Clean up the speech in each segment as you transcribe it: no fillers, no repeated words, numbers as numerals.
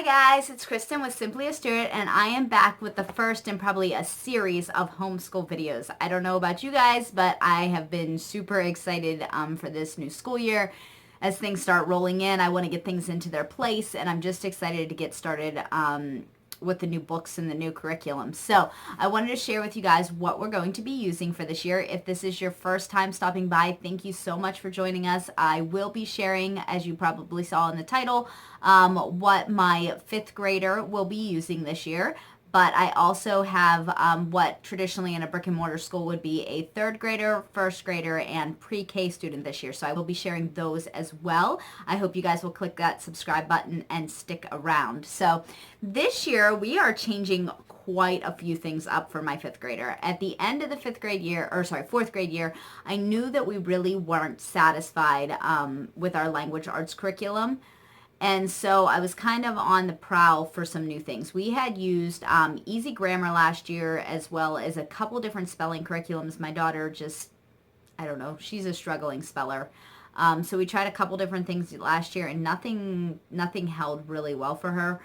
guys, it's Kristen with Simply a Stewart, and I am back with the first in probably a series of homeschool videos. I don't know about you guys, but I have been super excited for this new school year. As things start rolling in, I want to get things into their place, and I'm just excited to get started with the new books and the new curriculum. So I wanted to share with you guys what we're going to be using for this year. If this is your first time stopping by, thank you so much for joining us. I will be sharing, as you probably saw in the title, what my fifth grader will be using this year. But I also have what traditionally in a brick and mortar school would be a third grader, first grader, and pre-K student this year. So I will be sharing those as well. I hope you guys will click that subscribe button and stick around. So this year we are changing quite a few things up for my fifth grader. At the end of the fourth grade year, I knew that we really weren't satisfied with our language arts curriculum. And so I was kind of on the prowl for some new things. We had used Easy Grammar last year, as well as a couple different spelling curriculums. My daughter just, I don't know, she's a struggling speller. So we tried a couple different things last year, and nothing held really well for her.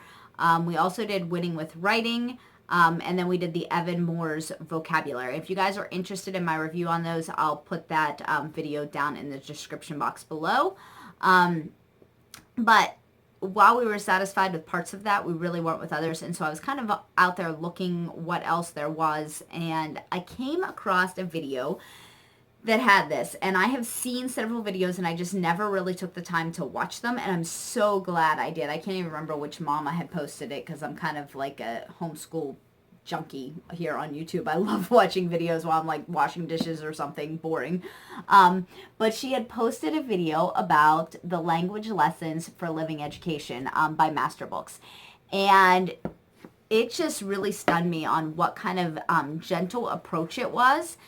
We also did Winning with Writing, and then we did the Evan Moore's vocabulary. If you guys are interested in my review on those, I'll put that video down in the description box below. But while we were satisfied with parts of that, we really weren't with others. And so I was kind of out there looking what else there was. And I came across a video that had this. And I have seen several videos and I just never really took the time to watch them. And I'm so glad I did. I can't even remember which mom I had posted it because I'm kind of like a homeschool junkie here on YouTube. I love watching videos while I'm like washing dishes or something boring. But she had posted a video about the language lessons for living education by Master Books. And it just really stunned me on what kind of gentle approach it was.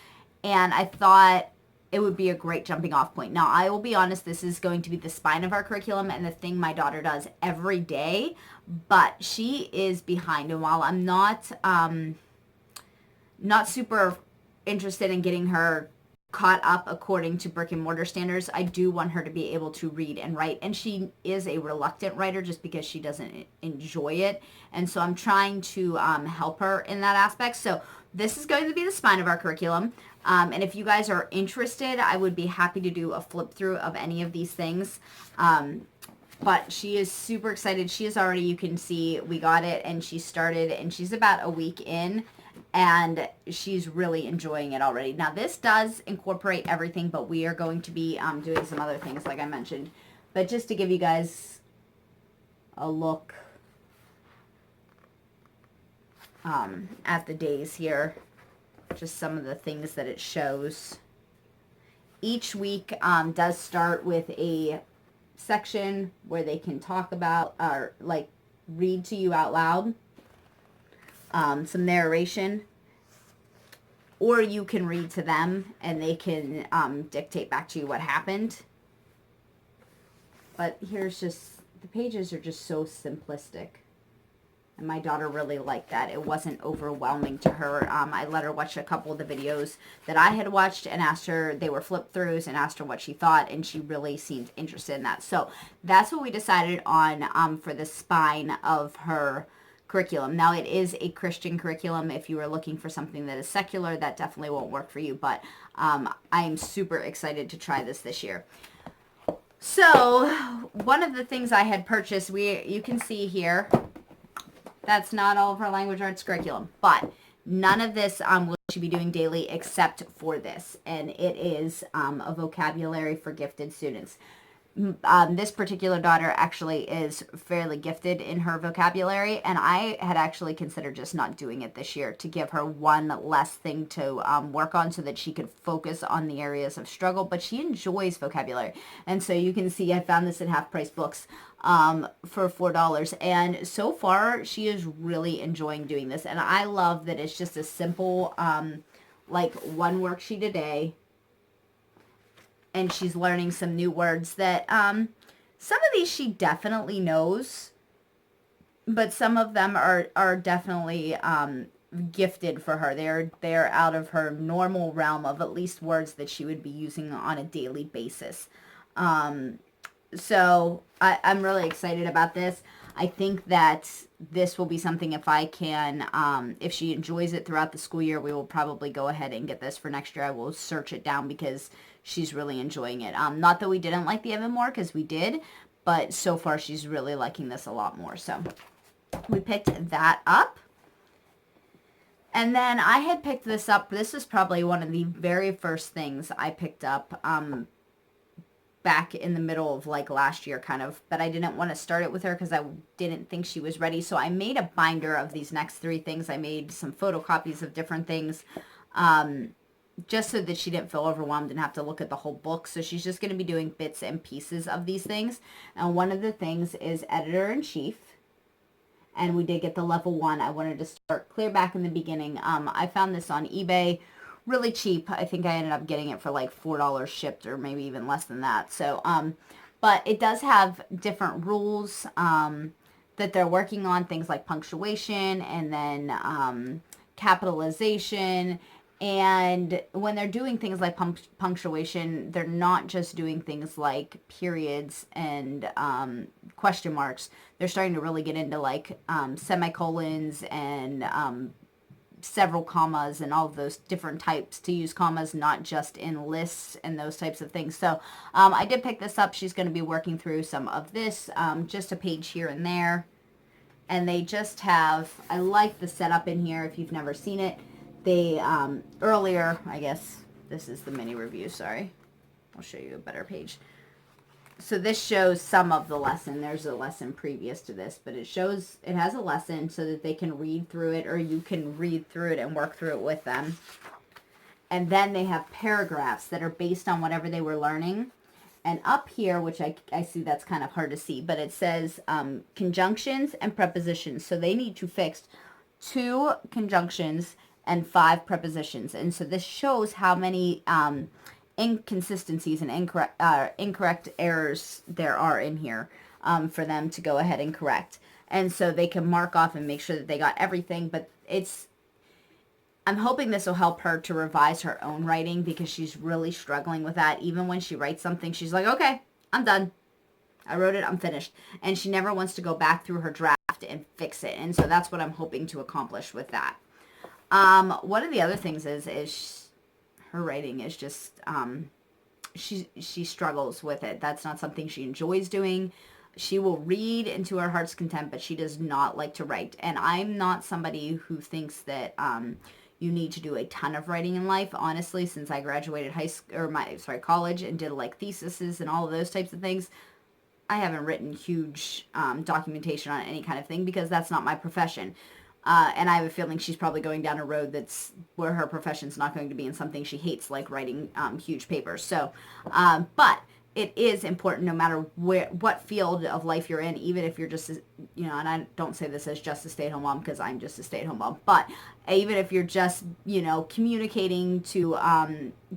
And I thought it would be a great jumping off point. Now, I will be honest, this is going to be the spine of our curriculum and the thing my daughter does every day, but she is behind. And while I'm not super interested in getting her caught up according to brick and mortar standards, I do want her to be able to read and write. And she is a reluctant writer just because she doesn't enjoy it. And so I'm trying to help her in that aspect. So this is going to be the spine of our curriculum. And if you guys are interested, I would be happy to do a flip through of any of these things. But she is super excited. She is already, you can see, we got it and she started and she's about a week in and she's really enjoying it already. Now this does incorporate everything, but we are going to be doing some other things like I mentioned. But just to give you guys a look at the days here, just some of the things that it shows. Each week does start with a section where they can talk about or like read to you out loud, some narration, or you can read to them and they can dictate back to you what happened. But here's just, the pages are just so simplistic. And my daughter really liked that. It wasn't overwhelming to her. I let her watch a couple of the videos that I had watched and asked her, they were flip throughs, and asked her what she thought, and she really seemed interested in that. So that's what we decided on for the spine of her curriculum. Now it is a Christian curriculum. If you are looking for something that is secular, that definitely won't work for you. But I am super excited to try this year. So one of the things I had purchased, you can see here, that's not all of her language arts curriculum, but none of this will she be doing daily except for this, and it is a vocabulary for gifted students. This particular daughter actually is fairly gifted in her vocabulary, and I had actually considered just not doing it this year to give her one less thing to work on so that she could focus on the areas of struggle, but she enjoys vocabulary. And so you can see I found this at Half Price Books for $4, and so far she is really enjoying doing this. And I love that it's just a simple like one worksheet a day, and she's learning some new words that some of these she definitely knows, but some of them are definitely gifted for her. They're out of her normal realm of at least words that she would be using on a daily basis. So I'm really excited about this. I think that this will be something, if I can, if she enjoys it throughout the school year, we will probably go ahead and get this for next year. I will search it down because she's really enjoying it. Not that we didn't like the Evan more, because we did, but so far she's really liking this a lot more. So we picked that up. And then I had picked this up. This is probably one of the very first things I picked up back in the middle of like last year kind of. But I didn't want to start it with her because I didn't think she was ready. So I made a binder of these next 3 things. I made some photocopies of different things just so that she didn't feel overwhelmed and have to look at the whole book. So she's just going to be doing bits and pieces of these things. And one of the things is editor-in-chief. And we did get the level 1. I wanted to start clear back in the beginning. I found this on eBay really cheap. I think I ended up getting it for like $4 shipped, or maybe even less than that. So, but it does have different rules that they're working on, things like punctuation and then capitalization. And when they're doing things like punctuation, they're not just doing things like periods and question marks. They're starting to really get into like semicolons and several commas and all of those different types to use commas, not just in lists and those types of things. So I did pick this up. She's going to be working through some of this, just a page here and there. And they just have, I like the setup in here if you've never seen it. They, earlier, I guess, this is the mini review, sorry. I'll show you a better page. So this shows some of the lesson. There's a lesson previous to this, but it shows, it has a lesson so that they can read through it, or you can read through it and work through it with them. And then they have paragraphs that are based on whatever they were learning. And up here, which I see that's kind of hard to see, but it says conjunctions and prepositions. So they need to fix 2 conjunctions and 5 prepositions. And so this shows how many inconsistencies and incorrect errors there are in here for them to go ahead and correct. And so they can mark off and make sure that they got everything. But I'm hoping this will help her to revise her own writing, because she's really struggling with that. Even when she writes something, she's like, okay, I'm done. I wrote it, I'm finished. And she never wants to go back through her draft and fix it. And so that's what I'm hoping to accomplish with that. One of the other things is her writing is just, she struggles with it. That's not something she enjoys doing. She will read into her heart's content, but she does not like to write. And I'm not somebody who thinks that, you need to do a ton of writing in life. Honestly, since I graduated college and did like theses and all of those types of things, I haven't written huge, documentation on any kind of thing, because that's not my profession. And I have a feeling she's probably going down a road that's where her profession's not going to be in something she hates, like writing huge papers. So, but it is important no matter what field of life you're in, even if you're just, and I don't say this as just a stay-at-home mom, because I'm just a stay-at-home mom, but even if you're just, communicating to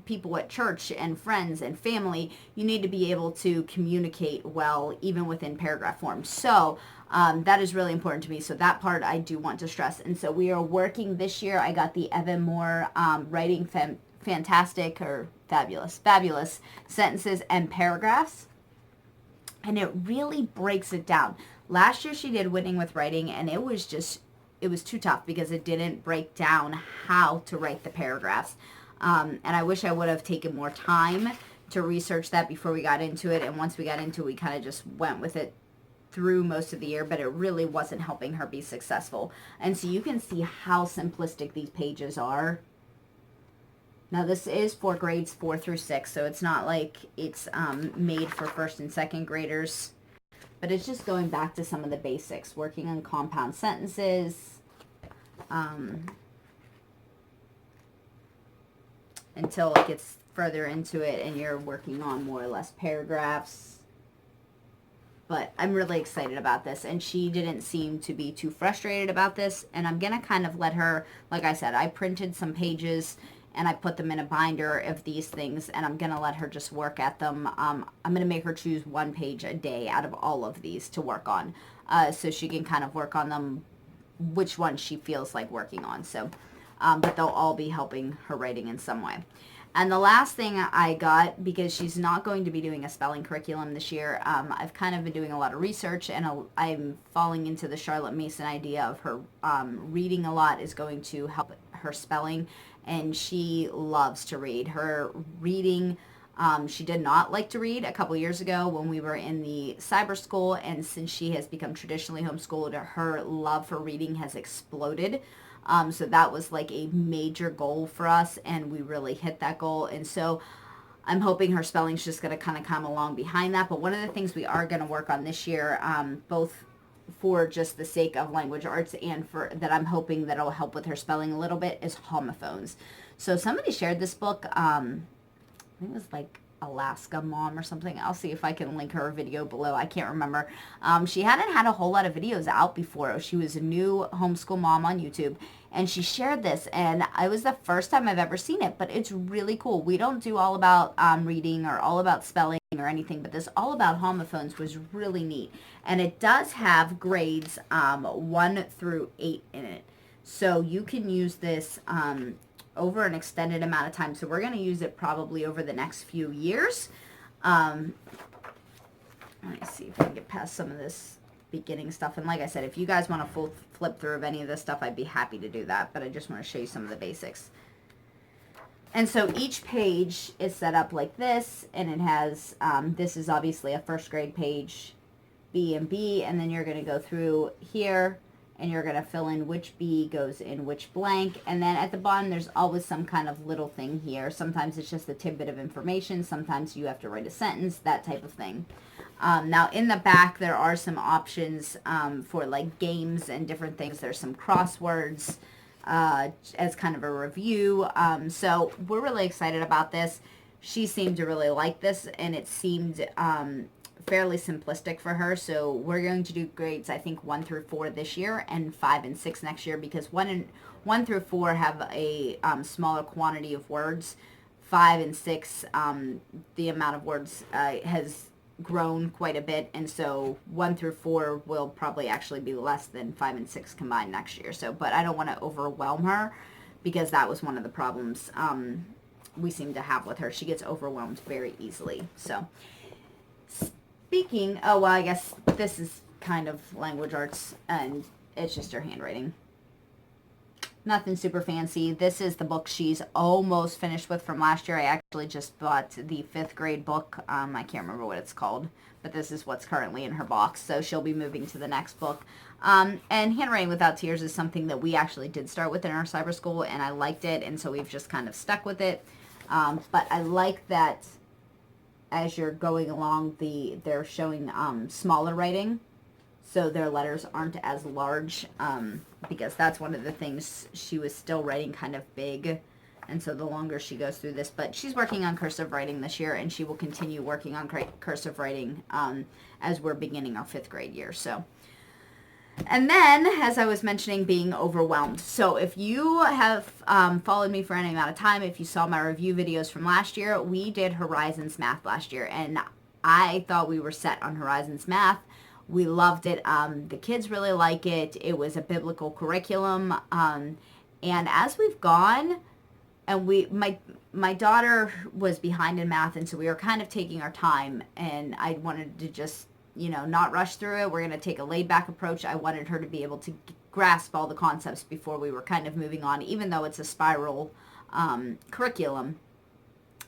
people at church and friends and family, you need to be able to communicate well, even within paragraph form. So, that is really important to me. So that part I do want to stress. And so we are working this year. I got the Evan Moore Writing Fantastic or Fabulous Sentences and Paragraphs. And it really breaks it down. Last year she did Winning with Writing, and it was too tough because it didn't break down how to write the paragraphs. And I wish I would have taken more time to research that before we got into it. And once we got into it, we kind of just went with it through most of the year, but it really wasn't helping her be successful. And so you can see how simplistic these pages are. Now this is for grades 4 through 6, so it's not like it's made for first and second graders, but it's just going back to some of the basics, working on compound sentences, until it gets further into it and you're working on more or less paragraphs. But I'm really excited about this, and she didn't seem to be too frustrated about this, and I'm going to kind of let her, like I said, I printed some pages and I put them in a binder of these things, and I'm going to let her just work at them. I'm going to make her choose 1 page a day out of all of these to work on, so she can kind of work on them, which one she feels like working on. So, but they'll all be helping her writing in some way. And the last thing I got, because she's not going to be doing a spelling curriculum this year, I've kind of been doing a lot of research, and I'm falling into the Charlotte Mason idea of her reading a lot is going to help her spelling, and she loves to read. Her reading, she did not like to read a couple years ago when we were in the cyber school, and since she has become traditionally homeschooled, her love for reading has exploded. So that was like a major goal for us, and we really hit that goal. And so I'm hoping her spelling's just going to kind of come along behind that. But one of the things we are going to work on this year, both for just the sake of language arts and for that I'm hoping that it'll help with her spelling a little bit, is homophones. So somebody shared this book, I think it was like Alaska Mom or something. I'll see if I can link her video below. I can't remember. She hadn't had a whole lot of videos out before. She was a new homeschool mom on YouTube, and she shared this, and it was the first time I've ever seen it, but it's really cool. We don't do all about reading or all about spelling or anything, but this all about homophones was really neat. And it does have grades 1 through 8 in it. So you can use this over an extended amount of time. So we're going to use it probably over the next few years. Let me see if I can get past some of this beginning stuff. And like I said, if you guys want a full flip through of any of this stuff, I'd be happy to do that. But I just want to show you some of the basics. And so each page is set up like this, and it has, this is obviously a first grade page, B and B, and then you're going to go through here, and you're going to fill in which B goes in which blank. And then at the bottom, there's always some kind of little thing here. Sometimes it's just a tidbit of information. Sometimes you have to write a sentence, that type of thing. Now, in the back, there are some options for like games and different things. There's some crosswords as kind of a review. So we're really excited about this. She seemed to really like this, and it seemed fairly simplistic for her. So we're going to do grades, I think, 1 through 4 this year and 5 and 6 next year, because 1 through 4 have a smaller quantity of words. 5 and 6, the amount of words has grown quite a bit, and so 1 through 4 will probably actually be less than 5 and 6 combined next year. So, but I don't want to overwhelm her, because that was one of the problems we seem to have with her. She gets overwhelmed very easily. So speaking, oh, well, I guess this is kind of language arts, and it's just her handwriting. Nothing super fancy. This is the book she's almost finished with from last year. I actually just bought the 5th grade book. I can't remember what it's called, but this is what's currently in her box. So she'll be moving to the next book. And Handwriting Without Tears is something that we actually did start with in our cyber school, and I liked it, and so we've just kind of stuck with it. But I like that as you're going along, they're showing smaller writing, so their letters aren't as large, because that's one of the things she was still writing kind of big, and so the longer she goes through this, but she's working on cursive writing this year, and she will continue working on cursive writing as we're beginning our 5th grade year. So, and then, as I was mentioning, being overwhelmed. So if you have followed me for any amount of time, if you saw my review videos from last year, we did Horizons Math last year, and I thought we were set on Horizons Math. We loved it. The kids really like it. It was a biblical curriculum. And as we've gone, and my daughter was behind in math, and so we were kind of taking our time, and I wanted to just, not rush through it. We're going to take a laid back approach. I wanted her to be able to grasp all the concepts before we were kind of moving on, even though it's a spiral curriculum.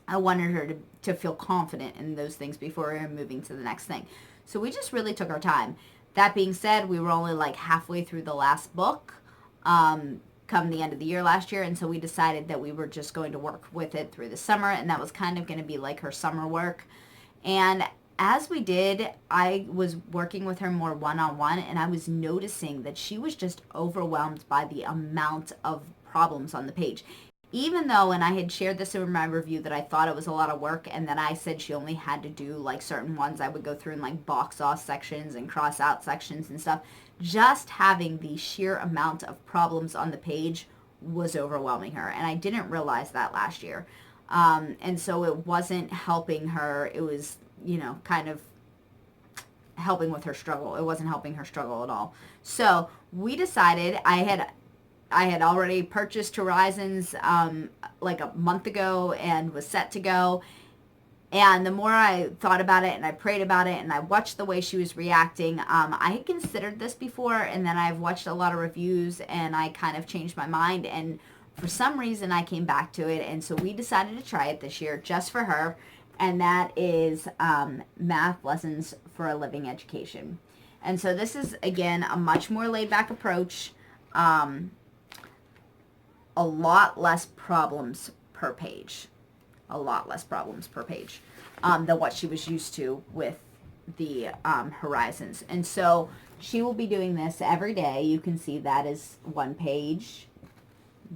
I wanted her to feel confident in those things before we were moving to the next thing. So we just really took our time. That being said, we were only like halfway through the last book come the end of the year last year, and so we decided that we were just going to work with it through the summer, and that was kind of going to be like her summer work. And as we did, I was working with her more one-on-one, and I was noticing that she was just overwhelmed by the amount of problems on the page. Even though, and I had shared this in my review, that I thought it was a lot of work, and then I said she only had to do like certain ones, I would go through and like box off sections and cross out sections and stuff. Just having the sheer amount of problems on the page was overwhelming her, and I didn't realize that last year. And so it wasn't helping her. It was, kind of helping with her struggle. It wasn't helping her struggle at all. So we decided, I had I had already purchased Horizons like a month ago and was set to go. And the more I thought about it and I prayed about it and I watched the way she was reacting, I had considered this before, and then I've watched a lot of reviews and I kind of changed my mind, and for some reason I came back to it, and so we decided to try it this year just for her, and that is Math Lessons for a Living Education. And so this is, again, a much more laid back approach, a lot less problems per page. A lot less problems per page than what she was used to with the Horizons. And so she will be doing this every day. You can see that is one page.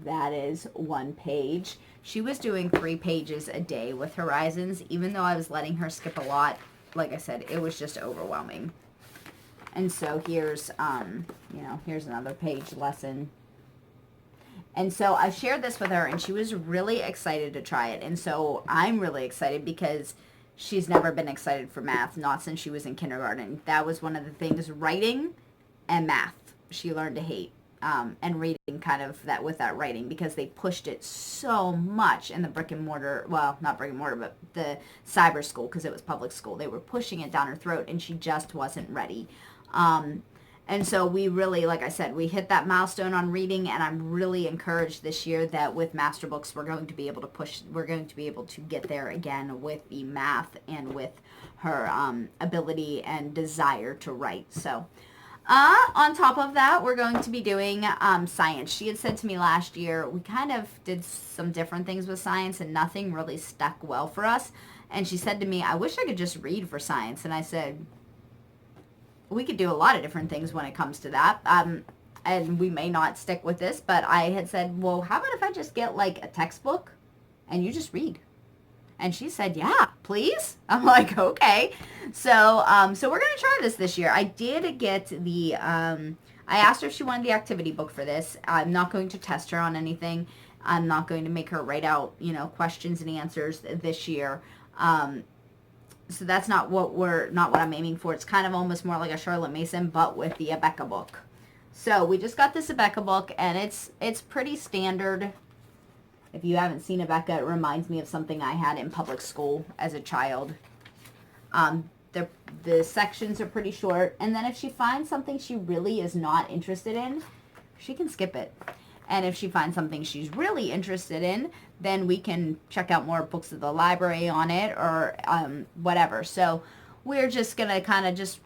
That is one page. She was doing 3 pages a day with Horizons, even though I was letting her skip a lot. Like I said, it was just overwhelming. And so here's, here's another page lesson. And so I shared this with her, and she was really excited to try it. And so I'm really excited because she's never been excited for math, not since she was in kindergarten. That was one of the things, writing and math, she learned to hate. And reading kind of that with that writing, because they pushed it so much in the brick and mortar, well, not brick and mortar, but the cyber school, because it was public school. They were pushing it down her throat, and she just wasn't ready. And so we really, like I said, we hit that milestone on reading, and I'm really encouraged this year that with Master Books, we're going to be able to get there again with the math and with her ability and desire to write. So on top of that, we're going to be doing science. She had said to me last year, we kind of did some different things with science, and nothing really stuck well for us. And she said to me, I wish I could just read for science. And I said, we could do a lot of different things when it comes to that. And we may not stick with this, but I had said, well, how about if I just get like a textbook and you just read? And she said, yeah, please. I'm like, okay. So we're going to try this year. I did get the, I asked her if she wanted the activity book for this. I'm not going to test her on anything. I'm not going to make her write out, questions and answers this year. So that's not what I'm aiming for. It's kind of almost more like a Charlotte Mason, but with the Abeka book. So we just got this Abeka book, and it's pretty standard. If you haven't seen Abeka, it reminds me of something I had in public school as a child. The sections are pretty short, and then if she finds something she really is not interested in, she can skip it. And if she finds something she's really interested in, then we can check out more books at the library on it, or whatever. So we're just going to kind of just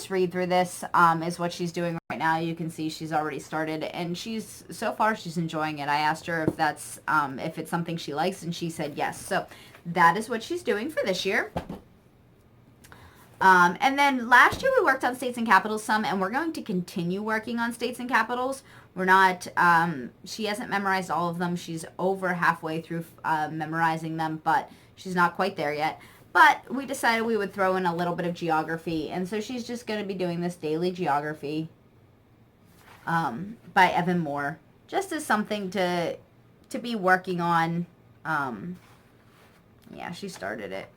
read through this, is what she's doing right now. You can see she's already started, and so far she's enjoying it. I asked her if that's if it's something she likes, and she said yes. So that is what she's doing for this year. And then last year we worked on states and capitals some, and we're going to continue working on states and capitals. We're not, she hasn't memorized all of them. She's over halfway through memorizing them, but she's not quite there yet. But we decided we would throw in a little bit of geography, and so she's just going to be doing this daily geography by Evan Moore, just as something to be working on. Yeah, she started it.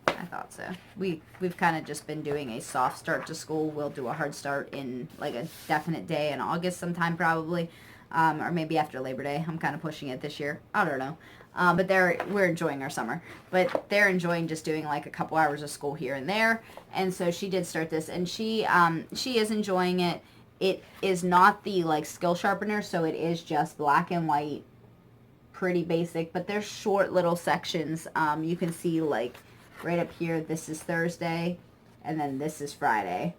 I thought so. We've kind of just been doing a soft start to school. We'll do a hard start in like a definite day in August sometime probably, or maybe after Labor Day. I'm kind of pushing it this year. I don't know. But we're enjoying our summer. But they're enjoying just doing like a couple hours of school here and there. And so she did start this, and she is enjoying it. It is not the like skill sharpener, so it is just black and white, pretty basic. But there's short little sections. You can see like right up here, this is Thursday, and then this is Friday.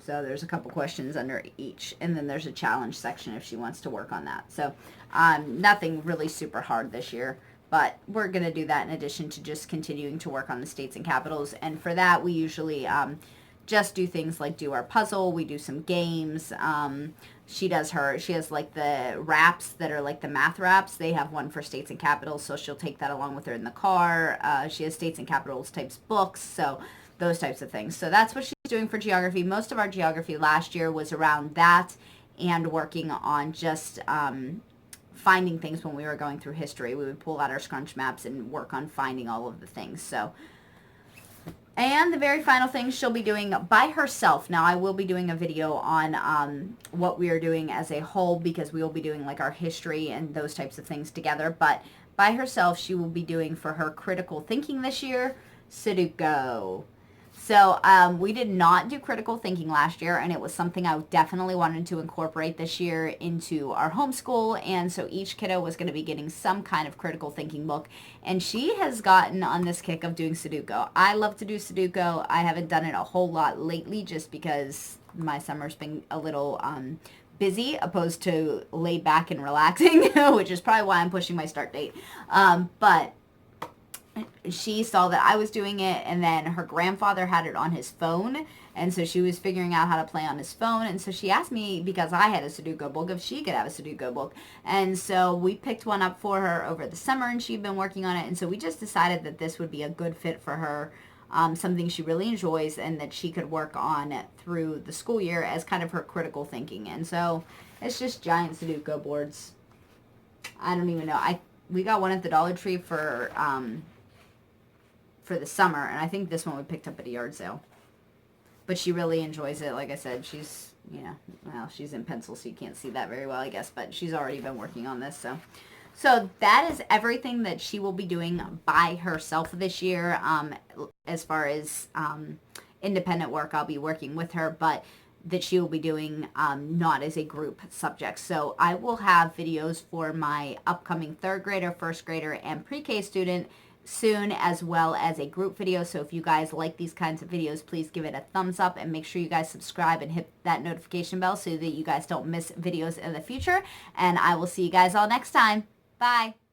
So there's a couple questions under each, and then there's a challenge section if she wants to work on that. So nothing really super hard this year, but we're going to do that in addition to just continuing to work on the states and capitals. And for that, we usually just do things like do our puzzle. We do some games. She has like the raps that are like the math raps. They have one for states and capitals, so she'll take that along with her in the car. She has states and capitals types books, so those types of things. So that's what she's doing for geography. Most of our geography last year was around that and working on just finding things when we were going through history. We would pull out our scrunch maps and work on finding all of the things. So And the very final thing she'll be doing by herself. Now, I will be doing a video on what we are doing as a whole, because we will be doing like our history and those types of things together. But by herself, she will be doing for her critical thinking this year, Sudoku. So we did not do critical thinking last year, and it was something I definitely wanted to incorporate this year into our homeschool. And so each kiddo was going to be getting some kind of critical thinking book, and she has gotten on this kick of doing Sudoku. I love to do Sudoku. I haven't done it a whole lot lately just because my summer's been a little busy opposed to laid back and relaxing, which is probably why I'm pushing my start date. But she saw that I was doing it, and then her grandfather had it on his phone, and so she was figuring out how to play on his phone, and so she asked me, because I had a Sudoku book, if she could have a Sudoku book. And so we picked one up for her over the summer, and she'd been working on it, and so we just decided that this would be a good fit for her, something she really enjoys and that she could work on through the school year as kind of her critical thinking. And so it's just giant Sudoku boards. I don't even know. We got one at the Dollar Tree for the summer, and I think this one we picked up at a yard sale. But she really enjoys it. Like I said, she's, well, she's in pencil, so you can't see that very well, I guess, but she's already been working on this. So that is everything that she will be doing by herself this year. As far as independent work, I'll be working with her, but that she will be doing not as a group subject. So I will have videos for my upcoming third grader, first grader, and pre-K student soon, as well as a group video. So if you guys like these kinds of videos, please give it a thumbs up, and make sure you guys subscribe and hit that notification bell so that you guys don't miss videos in the future. And I will see you guys all next time. Bye.